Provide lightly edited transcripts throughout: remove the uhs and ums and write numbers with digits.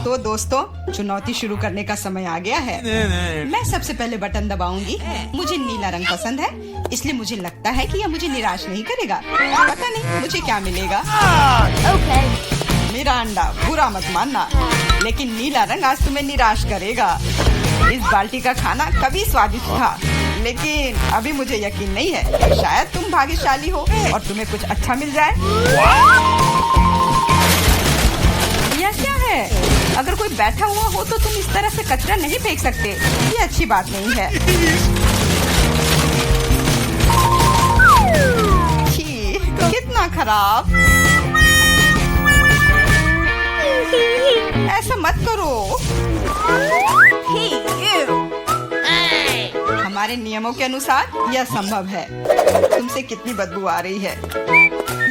तो दोस्तों, चुनौती शुरू करने का समय आ गया है। मैं सबसे पहले बटन दबाऊंगी। मुझे नीला रंग पसंद है, इसलिए मुझे लगता है कि यह मुझे निराश नहीं करेगा। पता नहीं मुझे क्या मिलेगा। मेरा अंडा, बुरा मत मानना, लेकिन नीला रंग आज तुम्हें निराश करेगा। इस बाल्टी का खाना कभी स्वादिष्ट था, लेकिन अभी मुझे यकीन नहीं है। शायद तुम भाग्यशाली हो और तुम्हें कुछ अच्छा मिल जाए। यह क्या है? अगर कोई बैठा हुआ हो तो तुम इस तरह से कचरा नहीं फेंक सकते। ये अच्छी बात नहीं है। छी, कितना खराब। ऐसा मत करो। हमारे नियमों के अनुसार यह संभव है। तुमसे कितनी बदबू आ रही है।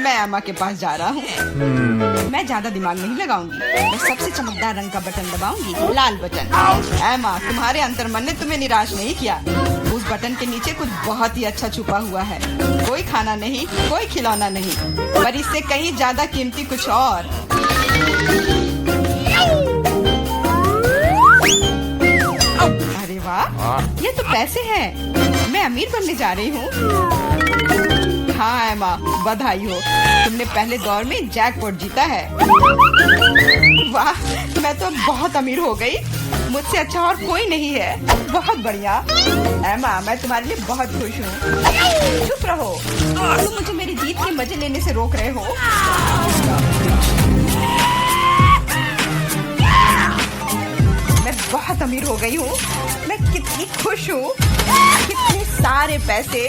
मैं एमा के पास जा रहा हूँ। मैं ज्यादा दिमाग नहीं लगाऊंगी। मैं सबसे चमकदार रंग का बटन दबाऊंगी, लाल बटन। एमा, तुम्हारे अंतर्मन ने तुम्हें निराश नहीं किया। उस बटन के नीचे कुछ बहुत ही अच्छा छुपा हुआ है। कोई खाना नहीं, कोई खिलौना नहीं, पर इससे कहीं ज्यादा कीमती कुछ और। अरे वाह, ये तो पैसे हैं। मैं अमीर बनने जा रही हूँ। हाँ एमा, बधाई हो, तुमने पहले दौर में जैकपॉट जीता है। वाह, मैं तो बहुत अमीर हो गई। मुझसे अच्छा और कोई नहीं है। बहुत बढ़िया एमा, मैं तुम्हारे लिए बहुत खुश हूँ। चुप रहो, तुम मुझे मेरी जीत के मजे लेने से रोक रहे हो। मैं बहुत अमीर हो गई हूँ। मैं कितनी खुश हूँ। कितने सारे पैसे।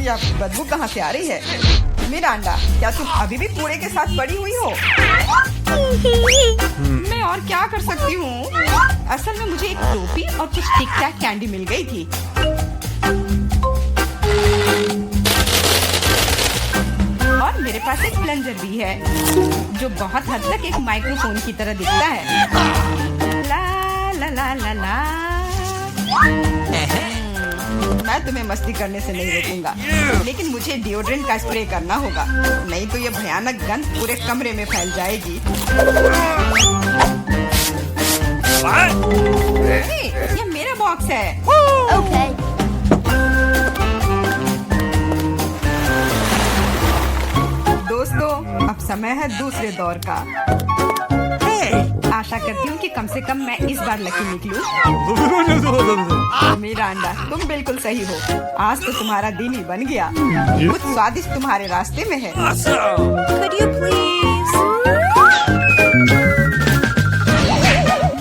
यह बदबू कहाँ से आ रही है? मिरांडा, क्या तुम अभी भी कूड़े के साथ पड़ी हुई हो? मैं और क्या कर सकती हूँ? असल में मुझे एक टोपी और कुछ टिक टैक कैंडी मिल गई थी। और मेरे पास एक प्लंजर भी है, जो बहुत हद तक एक माइक्रोफोन की तरह दिखता है। ला ला ला ला ला। मैं तुम्हें मस्ती करने से नहीं रोकूंगा, लेकिन मुझे डिओड्रेंट का स्प्रे करना होगा, नहीं तो ये भयानक गंध पूरे कमरे में फैल जाएगी। ये मेरा बॉक्स है। दोस्तों, अब समय है दूसरे दौर का। आशा करती हूँ कि कम से कम मैं इस बार लकी निकलूं। मिरांडा, तुम बिल्कुल सही हो। आज तो तुम्हारा दिन ही बन गया। कुछ स्वादिष्ट तुम्हारे रास्ते में है। Could you please?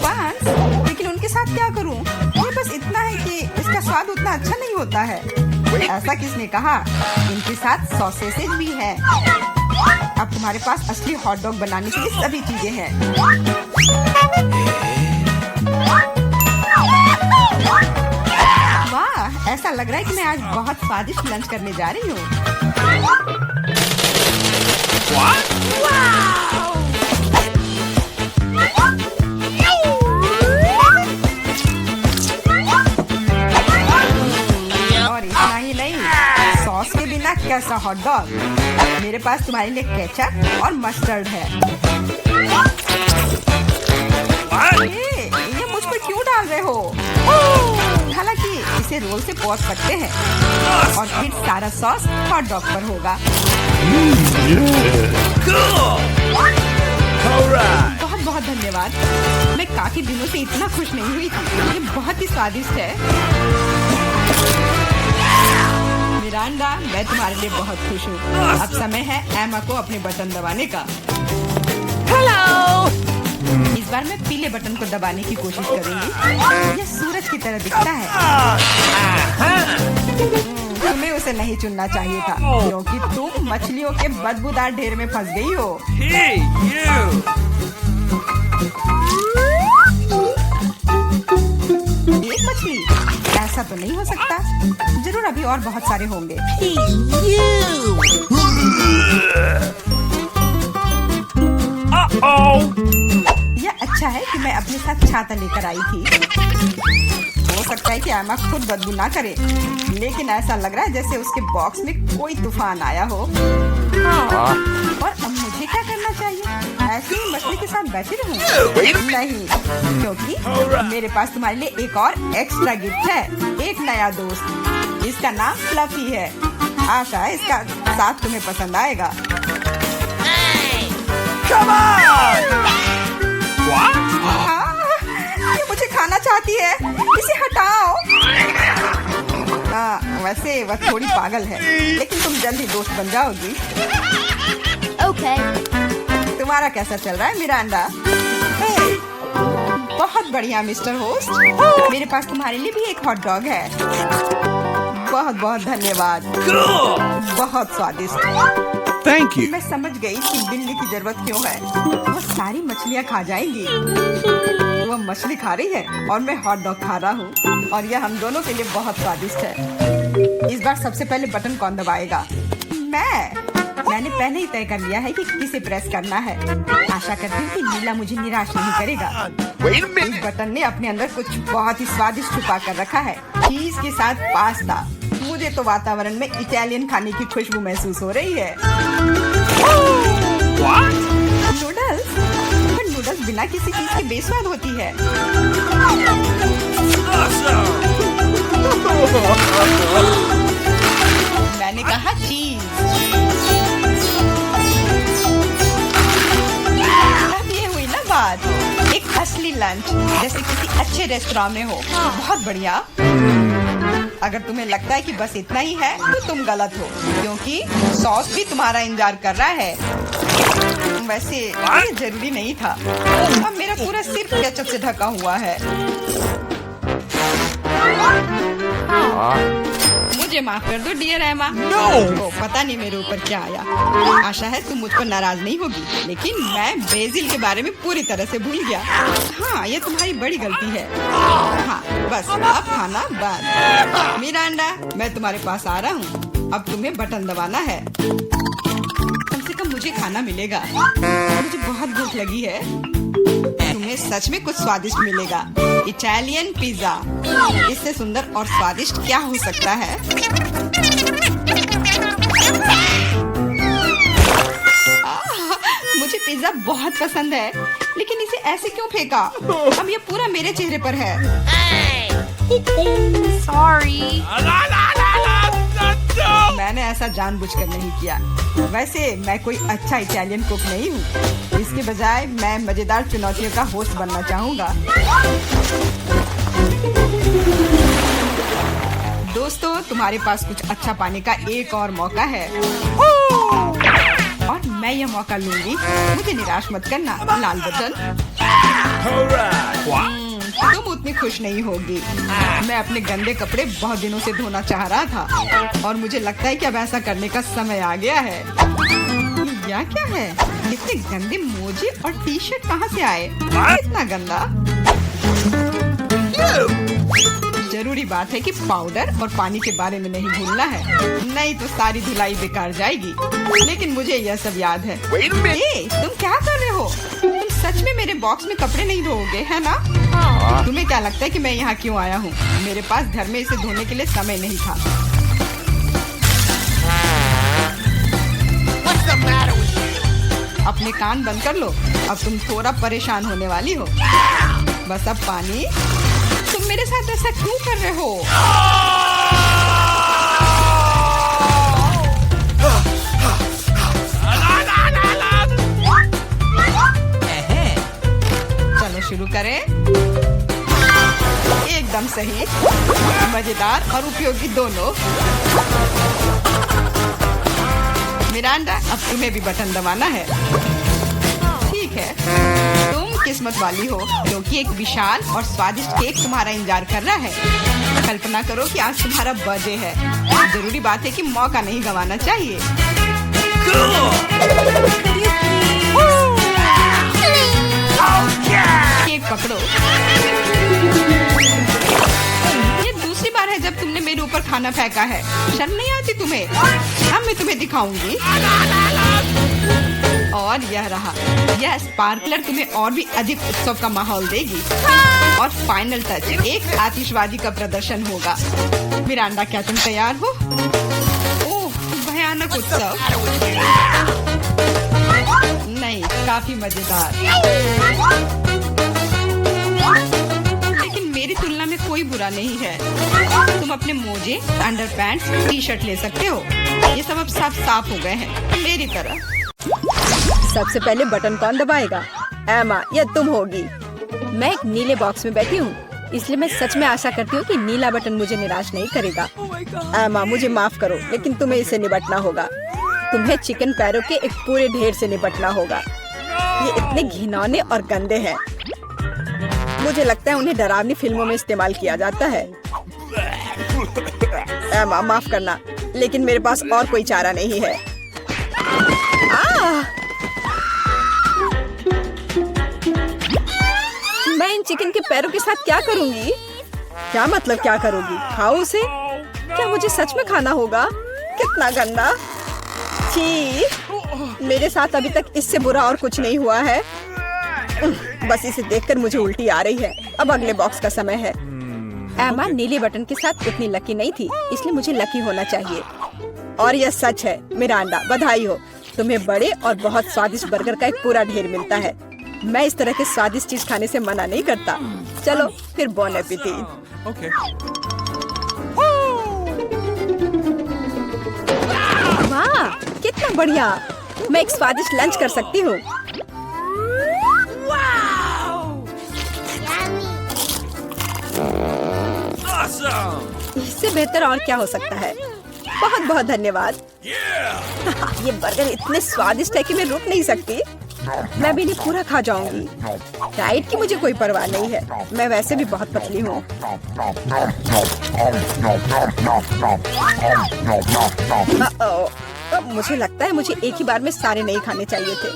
बांस, लेकिन उनके साथ क्या करूँ? ये बस इतना है कि इसका स्वाद उतना अच्छा नहीं होता है। ऐसा किसने कहा? इनके साथ सॉसेसेज भी है। अब तुम्हारे पास असली हॉट डॉग बनाने के लिए सभी चीजें हैं। वाह, ऐसा लग रहा है कि मैं आज बहुत स्वादिष्ट लंच करने जा रही हूँ। और इतना ही नहीं, सॉस के बिना कैसा हॉट डॉग? मेरे पास तुम्हारे लिए केचप और मस्टर्ड है। ये मुझ पर क्यों डाल रहे हो? हालांकि इसे रोल से परोस सकते हैं और फिर सारा सॉस हॉट डॉग पर होगा। बहुत बहुत धन्यवाद। मैं काफी दिनों से इतना खुश नहीं हुई थी। ये बहुत ही स्वादिष्ट है। मिरांडा, मैं तुम्हारे लिए बहुत खुश हूँ। अब समय है एमा को अपने बटन दबाने का। हेलो। इस बार मैं पीले बटन को दबाने की कोशिश करूंगी। यह सूरज की तरह दिखता है। तुम्हें उसे नहीं चुनना चाहिए था, क्योंकि तुम मछलियों के बदबूदार ढेर में फंस गई हो। एक मछली? ऐसा तो नहीं हो सकता। जरूर अभी और बहुत सारे होंगे। यह अच्छा है कि मैं अपने साथ छाता लेकर आई थी। हो सकता है कि एमा खुद बदबू ना करे, लेकिन ऐसा लग रहा है जैसे उसके बॉक्स में कोई तूफान आया हो। और ऐसे ही मछली के साथ बैठे रहूं? नहीं, क्योंकि मेरे पास तुम्हारे लिए एक और एक्स्ट्रा गिफ्ट है। एक नया दोस्त, इसका नाम फ्लफी है। आशा है इसका साथ तुम्हें पसंद आएगा। ये मुझे खाना चाहती है, इसे हटाओ। वैसे वह थोड़ी पागल है, लेकिन तुम जल्दी दोस्त बन जाओगी। Okay. तुम्हारा कैसा चल रहा है मिरांडा? बहुत बढ़िया मिस्टर होस्ट। मेरे पास तुम्हारे लिए भी एक हॉट डॉग है। बहुत बहुत धन्यवाद, बहुत स्वादिष्ट। Thank you. मैं समझ गई कि बिल्ली की जरूरत क्यों है। वो सारी मछलियाँ खा जाएंगी। वो मछली खा रही है और मैं हॉट डॉग खा रहा हूँ, और यह हम दोनों के लिए बहुत स्वादिष्ट है। इस बार सबसे पहले बटन कौन दबाएगा? मैंने पहले ही तय कर लिया है कि किसे प्रेस करना है। आशा करती हूँ कि नीला मुझे निराश नहीं करेगा। इस बटन ने अपने अंदर कुछ बहुत ही स्वादिष्ट छुपा कर रखा है। चीज के साथ पास्ता। मुझे तो वातावरण में इटालियन खाने की खुशबू महसूस हो रही है। नूडल्स? पर नूडल्स बिना किसी चीज के बेस्वाद होती है। मैंने कहा चीज। अब ये हुई ना बात, एक असली लंच जैसे किसी अच्छे रेस्टोरेंट में हो। बहुत बढ़िया। अगर तुम्हें लगता है कि बस इतना ही है तो तुम गलत हो, क्योंकि सॉस भी तुम्हारा इंतजार कर रहा है। वैसे ये जरूरी नहीं था। अब मेरा पूरा सिर्फ केचप से ढका हुआ है। मुझे माफ कर दो डियर एमा। तो पता नहीं मेरे ऊपर क्या आया। आशा है तुम मुझ पर नाराज नहीं होगी, लेकिन मैं बेसिल के बारे में पूरी तरह से भूल गया। हाँ, ये तुम्हारी बड़ी गलती है। हाँ, बस अब खाना बंद। मिरांडा, मैं तुम्हारे पास आ रहा हूँ। अब तुम्हें बटन दबाना है। कम से कम मुझे खाना मिलेगा। मुझे बहुत भूख लगी है। तुम्हें सच में कुछ स्वादिष्ट मिलेगा। Italian pizza. इससे सुंदर और स्वादिष्ट क्या हो सकता है? मुझे पिज्जा बहुत पसंद है, लेकिन इसे ऐसे क्यों फेंका? अब ये पूरा मेरे चेहरे पर है। Sorry. मैंने ऐसा जानबूझकर नहीं किया। वैसे मैं कोई अच्छा इटालियन कुक नहीं हूँ। इसके बजाय मैं मजेदार चुनौतियों का होस्ट बनना चाहूँगा। दोस्तों, तुम्हारे पास कुछ अच्छा पाने का एक और मौका है, और मैं यह मौका लूंगी। मुझे निराश मत करना। लाल बटन। तुम उतनी खुश नहीं होगी। मैं अपने गंदे कपड़े बहुत दिनों से धोना चाह रहा था, और मुझे लगता है कि अब ऐसा करने का समय आ गया है। यह क्या है? इतने गंदे मोजे और टी शर्ट कहाँ से आए? इतना गंदा। जरूरी बात है कि पाउडर और पानी के बारे में नहीं भूलना है, नहीं तो सारी धुलाई बेकार जाएगी। लेकिन मुझे यह सब याद है। तुम क्या कर रहे हो? तुम सच में मेरे बॉक्स में कपड़े नहीं धोओगे, है ना? तुम्हें क्या लगता है कि मैं यहाँ क्यों आया हूँ? मेरे पास घर में इसे धोने के लिए समय नहीं था। अपने कान बंद कर लो। अब तुम थोड़ा परेशान होने वाली हो। बस अब पानी। तुम मेरे साथ ऐसा क्यों कर रहे हो? चलो शुरू करें। एकदम सही, मजेदार और उपयोगी दोनों। मिरांडा, अब तुम्हें भी बटन दबाना है। ठीक है, तुम किस्मत वाली हो, क्योंकि एक विशाल और स्वादिष्ट केक तुम्हारा इंतजार कर रहा है। कल्पना करो कि आज तुम्हारा बर्थडे है। जरूरी बात है कि मौका नहीं गंवाना चाहिए। केक पकड़ो। ये दूसरी बार है जब तुमने मेरे ऊपर खाना फेंका है। शर्म नहीं आती तुम्हें? अब मैं तुम्हें दिखाऊंगी। और यह रहा। यह स्पार्कलर तुम्हें और भी अधिक उत्सव का माहौल देगी। और फाइनल टच, एक आतिशबाजी का प्रदर्शन होगा। मिरांडा, क्या तुम तैयार हो? ओह, भयानक उत्सव। नहीं, काफी काफी मजेदार। लेकिन मेरी तुलना में कोई बुरा नहीं है। तुम अपने मोजे, अंडरपैंट्स, टी शर्ट ले सकते हो। ये सब अब सब साफ हो गए हैं मेरी तरह। सबसे पहले बटन कौन दबाएगा? एमा, ये तुम होगी। मैं एक नीले बॉक्स में बैठी हूँ, इसलिए मैं सच में आशा करती हूँ कि नीला बटन मुझे निराश नहीं करेगा। एमा, मुझे माफ करो, लेकिन तुम्हें इसे निपटना होगा। तुम्हें चिकन पैरों के एक पूरे ढेर से निपटना होगा। ये इतने घिनौने और गंदे हैं। मुझे लगता है उन्हें डरावनी फिल्मों में इस्तेमाल किया जाता है। एमा, माफ करना, लेकिन मेरे पास और कोई चारा नहीं है। मैं इन चिकन के पैरों के साथ क्या करूंगी? क्या मतलब क्या करोगी? खाओ उसे? क्या मुझे सच में खाना होगा? कितना गंदा! छी! मेरे साथ अभी तक इससे बुरा और कुछ नहीं हुआ है। बस इसे देखकर मुझे उल्टी आ रही है। अब अगले बॉक्स का समय है। एमा नीले बटन के साथ उतनी लकी नहीं थी, इसलिए मुझे लकी होना चाहिए। और यह सच है। मिरांडा, बधाई हो, तुम्हें बड़े और बहुत स्वादिष्ट बर्गर का एक पूरा ढेर मिलता है। मैं इस तरह के स्वादिष्ट चीज खाने से मना नहीं करता। चलो फिर बॉन एपेटिट। Okay. वाह, कितना बढ़िया! मैं एक स्वादिष्ट लंच कर सकती हूँ। Awesome. इससे बेहतर और क्या हो सकता है? बहुत बहुत धन्यवाद। ये बर्गर इतने स्वादिष्ट है कि मैं रुक नहीं सकती। मैं भी इन्हें पूरा खा जाऊंगी। डाइट की मुझे कोई परवाह नहीं है। मैं वैसे भी बहुत पतली हूँ। अब मुझे लगता है मुझे एक ही बार में सारे नहीं खाने चाहिए थे।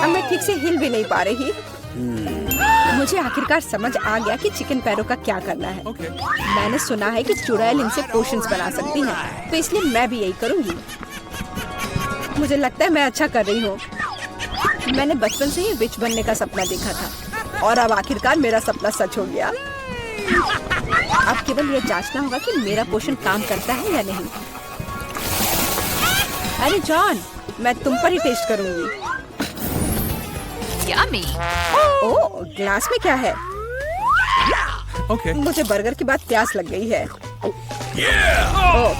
अब मैं ठीक से हिल भी नहीं पा रही। मुझे आखिरकार समझ आ गया कि चिकन पैरों का क्या करना है। Okay. मैंने सुना है कि चुड़ैल इनसे पोशंस बना सकती हैं, तो इसलिए मैं भी यही करूंगी। मुझे लगता है मैं अच्छा कर रही हूँ। मैंने बचपन से ही विच बनने का सपना देखा था और अब आखिरकार मेरा सपना सच हो गया। अब केवल ये जांचना होगा कि मेरा पोषण काम करता है या नहीं। अरे जॉन, मैं तुम पर ही टेस्ट करूंगी। Yummy. ओह, ग्लास में क्या है? Okay. मुझे बर्गर के बाद प्यास लग गई है। ओह,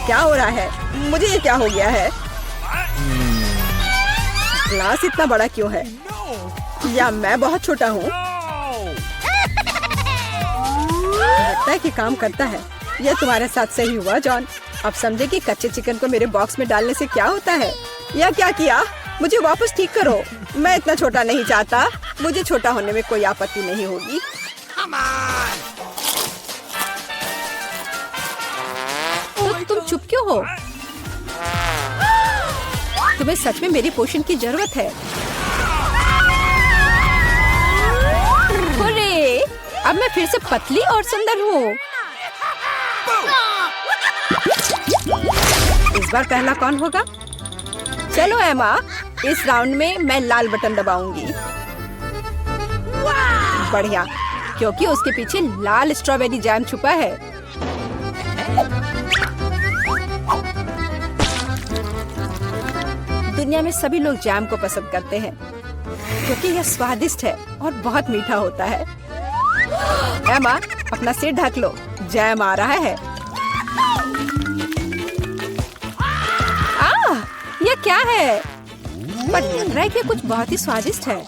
क्या हो रहा है? मुझे ये क्या हो गया है? ग्लास इतना बड़ा क्यों है? या मैं बहुत छोटा हूँ? लगता है कि काम करता है। यह तुम्हारे साथ सही हुआ जॉन। अब समझे कि कच्चे चिकन को मेरे बॉक्स में डालने से क्या होता है। या क्या किया? मुझे वापस ठीक करो। मैं इतना छोटा नहीं चाहता। मुझे छोटा होने में कोई आपत्ति नहीं होगी। तो तुम चुप क्यों हो? तुम्हें सच में मेरी पोषण की जरूरत है। हुर्रे! अब मैं फिर से पतली और सुंदर हूँ। इस बार पहला कौन होगा? चलो एमा, इस राउंड में मैं लाल बटन दबाऊंगी। बढ़िया, क्योंकि उसके पीछे लाल स्ट्रॉबेरी जैम छुपा है। दुनिया में सभी लोग जैम को पसंद करते हैं क्योंकि यह स्वादिष्ट है और बहुत मीठा होता है। एमा, अपना सिर ढक लो, जैम आ रहा है। यह क्या है? पर लग रहा है कि कुछ बहुत ही स्वादिष्ट है।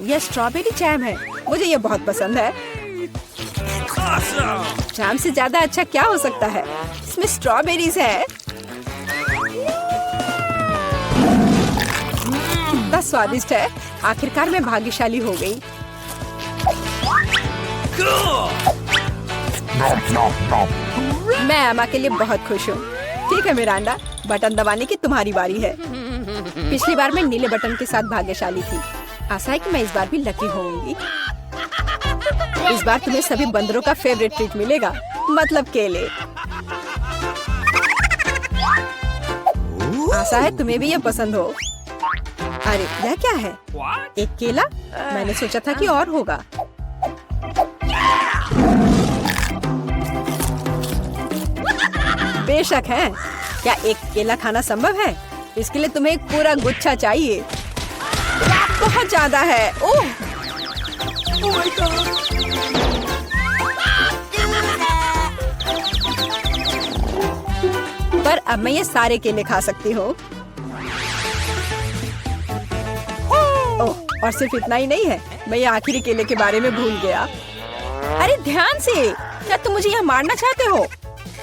यह स्ट्रॉबेरी जैम है। मुझे यह बहुत पसंद है। Awesome. जैम से ज्यादा अच्छा क्या हो सकता है? इसमें स्ट्रॉबेरीज है। कितना स्वादिष्ट है। आखिरकार मैं भाग्यशाली हो गई। मैं एमा के लिए बहुत खुश हूँ। ठीक है मिरांडा, बटन दबाने की तुम्हारी बारी है। पिछली बार मैं नीले बटन के साथ भाग्यशाली थी। आशा है कि मैं इस बार भी लकी होंगी। इस बार तुम्हें सभी बंदरों का फेवरेट ट्रीट मिलेगा, मतलब केले। आशा है तुम्हें भी ये पसंद हो। अरे यह क्या है? एक केला? मैंने सोचा था कि और होगा। बेशक है। क्या एक केला खाना संभव है? इसके लिए तुम्हें एक पूरा गुच्छा चाहिए। बहुत ज्यादा है। ओह पर अब मैं ये सारे केले खा सकती हूँ। ओह, और सिर्फ इतना ही नहीं है, मैं ये आखिरी केले के बारे में भूल गया। अरे ध्यान से, क्या तुम मुझे यहाँ मारना चाहते हो?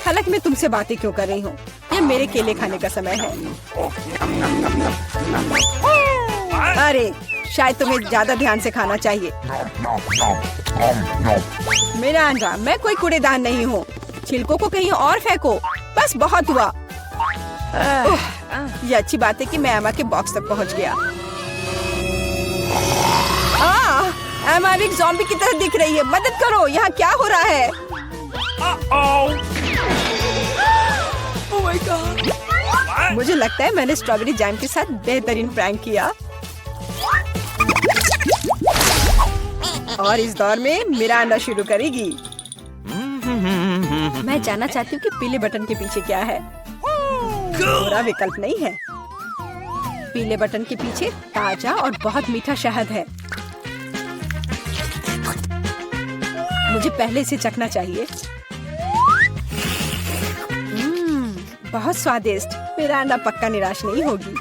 हालांकि मैं तुमसे बातें क्यों कर रही हूँ, ये मेरे केले खाने का समय है। अरे शायद तुम्हें ज्यादा ध्यान से खाना चाहिए। मेरा अंडा, मैं कोई कूड़ेदान नहीं हूँ। छिलकों को कहीं और फेंको, बस बहुत हुआ। ये अच्छी बात है कि मैं एमा के बॉक्स तक पहुँच गया। एमा एक ज़ॉम्बी की तरह दिख रही है, मदद करो, यहाँ क्या हो रहा है? Oh my God. मुझे लगता है मैंने स्ट्रॉबेरी जैम के साथ बेहतरीन प्रैंक किया। और इस दौर में मिरांडा शुरू करेगी। मैं जानना चाहती हूँ कि पीले बटन के पीछे क्या है। बुरा विकल्प नहीं है। पीले बटन के पीछे ताजा और बहुत मीठा शहद है। मुझे पहले से चखना चाहिए। बहुत स्वादिष्ट। मिरांडा पक्का निराश नहीं होगी।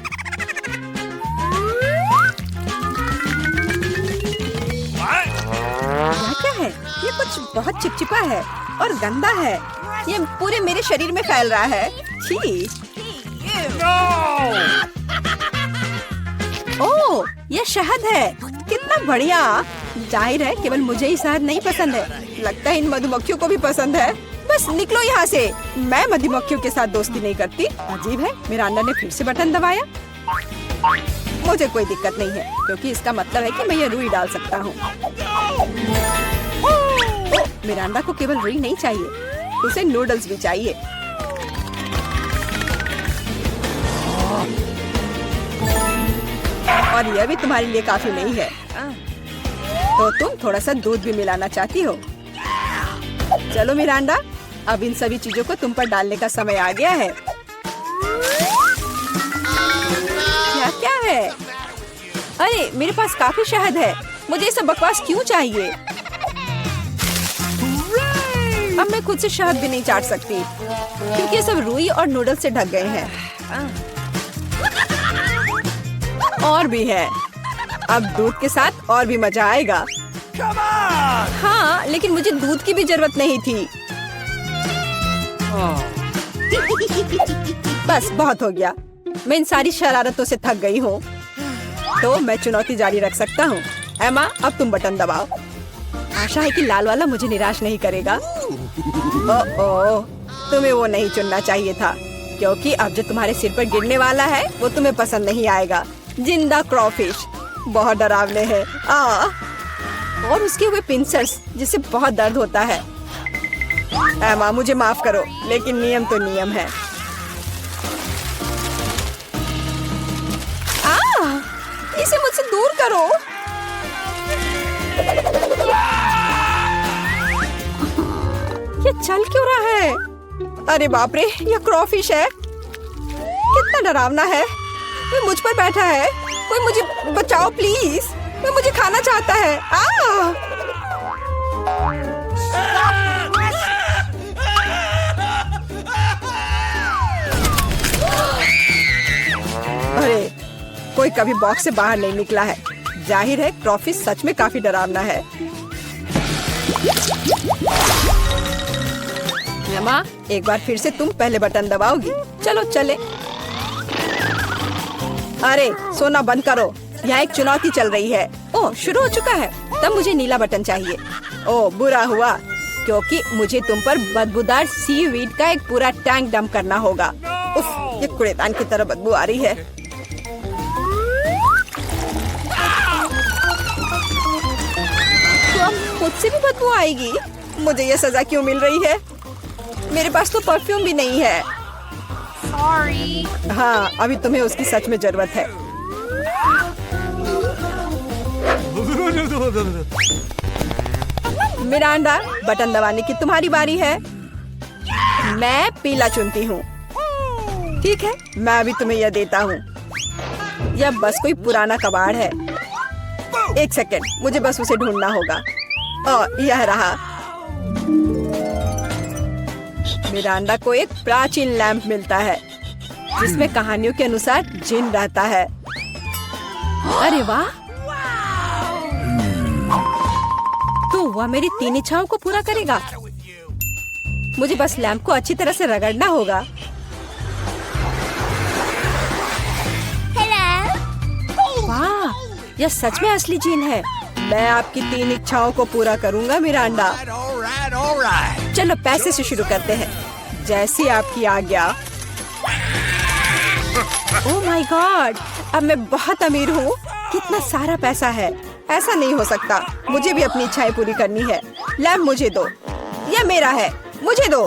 यह क्या है? ये कुछ बहुत चिपचिपा है और गंदा है। ये पूरे मेरे शरीर में फैल रहा है। छी। ओह, ये शहद है। कितना बढ़िया। जाहिर है केवल मुझे ही शहद नहीं पसंद है, लगता है इन मधुमक्खियों को भी पसंद है। बस निकलो यहाँ से। मैं मधुमक्खियों के साथ दोस्ती नहीं करती। अजीब है, मिरांडा ने फिर से बटन दबाया। मुझे कोई दिक्कत नहीं है, क्योंकि इसका मतलब है कि मैं ये रुई डाल सकता हूँ। मिरांडा को केवल रुई नहीं चाहिए, उसे नूडल्स भी चाहिए। और यह भी तुम्हारे लिए काफी नहीं है, तो तुम थोड़ा सा दूध भी मिलाना चाहती हो। चलो मिरांडा, अब इन सभी चीजों को तुम पर डालने का समय आ गया है। क्या है? अरे मेरे पास काफी शहद है, मुझे ये सब बकवास क्यों चाहिए? अब मैं खुद से शहद भी नहीं चाट सकती, क्योंकि ये सब रुई और नूडल्स से ढक गए हैं। और भी है। अब दूध के साथ और भी मजा आएगा। हाँ, लेकिन मुझे दूध की भी जरूरत नहीं थी। बस बहुत हो गया। मैं इन सारी शरारतों से थक गई हूँ, तो मैं चुनौती जारी रख सकता हूँ। एमा, अब तुम बटन दबाओ। आशा है कि लाल वाला मुझे निराश नहीं करेगा। ओह, तुम्हें वो नहीं चुनना चाहिए था, क्योंकि अब जो तुम्हारे सिर पर गिरने वाला है वो तुम्हें पसंद नहीं आएगा। जिंदा क्रॉफिश बहुत डरावने हैं। और उसके हुए पिंसर्स जिससे बहुत दर्द होता है। एमा, मुझे माफ करो, लेकिन नियम तो नियम है। इसे मुझसे दूर करो। ये चल क्यों रहा है? अरे बाप रे, ये क्रॉफिश है। कितना डरावना है। वो मुझ पर बैठा है। कोई मुझे बचाओ प्लीज, वो मुझे खाना चाहता है। अरे कोई कभी बॉक्स से बाहर नहीं निकला है। जाहिर है क्रॉफिश सच में काफी डरावना है। एमा, एक बार फिर से तुम पहले बटन दबाओगी। चलो चले। अरे सोना बंद करो, यहाँ एक चुनौती चल रही है। ओह, शुरू हो चुका है। तब मुझे नीला बटन चाहिए। ओह, बुरा हुआ, क्योंकि मुझे तुम पर बदबूदार सीवीड का एक पूरा टैंक डंप करना होगा। उफ, ये कूड़ेदान की तरह बदबू आ रही है। तो अब खुद से भी बदबू आएगी। मुझे ये सजा क्यों मिल रही है? मेरे पास तो परफ्यूम भी नहीं है। Sorry. हाँ, अभी तुम्हें उसकी सच में जरूरत है। मिरांडा, बटन दबाने की तुम्हारी बारी है। मैं पीला चुनती हूँ। ठीक है, मैं अभी तुम्हें यह देता हूँ। यह बस कोई पुराना कबाड़ है। एक सेकंड, मुझे बस उसे ढूंढना होगा। यह रहा। मिरांडा को एक प्राचीन लैंप मिलता है जिसमें कहानियों के अनुसार जिन रहता है। अरे वाह, तो वह मेरी 3 इच्छाओं को पूरा करेगा। मुझे बस लैंप को अच्छी तरह से रगड़ना होगा। वाह, यह सच में असली जिन है। मैं आपकी 3 इच्छाओं को पूरा करूंगा मिरांडा। चलो पैसे से शुरू करते हैं, जैसी आपकी आज्ञा। ओह माय गॉड, अब मैं बहुत अमीर हूँ। कितना सारा पैसा है। ऐसा नहीं हो सकता, मुझे भी अपनी इच्छाएं पूरी करनी है। लैंप मुझे दो, यह मेरा है, मुझे दो।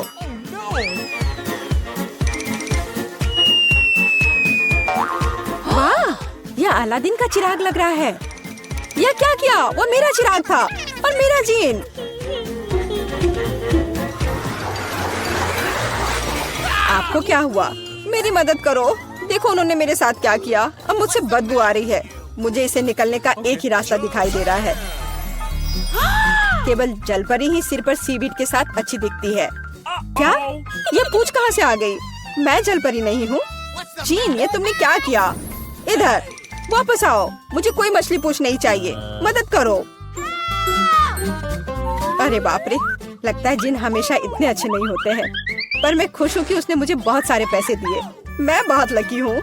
वाह, यह अलादीन का चिराग लग रहा है। यह क्या किया? वो मेरा चिराग था और मेरा जीन। आपको क्या हुआ? मेरी मदद करो। देखो उन्होंने मेरे साथ क्या किया। अब मुझसे बदबू आ रही है। मुझे इसे निकलने का एक ही रास्ता दिखाई दे रहा है। केवल जलपरी ही सिर पर सीवीड के साथ अच्छी दिखती है। क्या? ये पूंछ कहाँ से आ गई? मैं जलपरी नहीं हूँ। जीन, ये तुमने क्या किया? इधर वापस आओ, मुझे कोई मछली पूंछ नहीं चाहिए। मदद करो। अरे बाप रे, लगता है जिन हमेशा इतने अच्छे नहीं होते हैं। पर मैं खुश हूँ कि उसने मुझे बहुत सारे पैसे दिए। मैं बहुत लकी हूँ।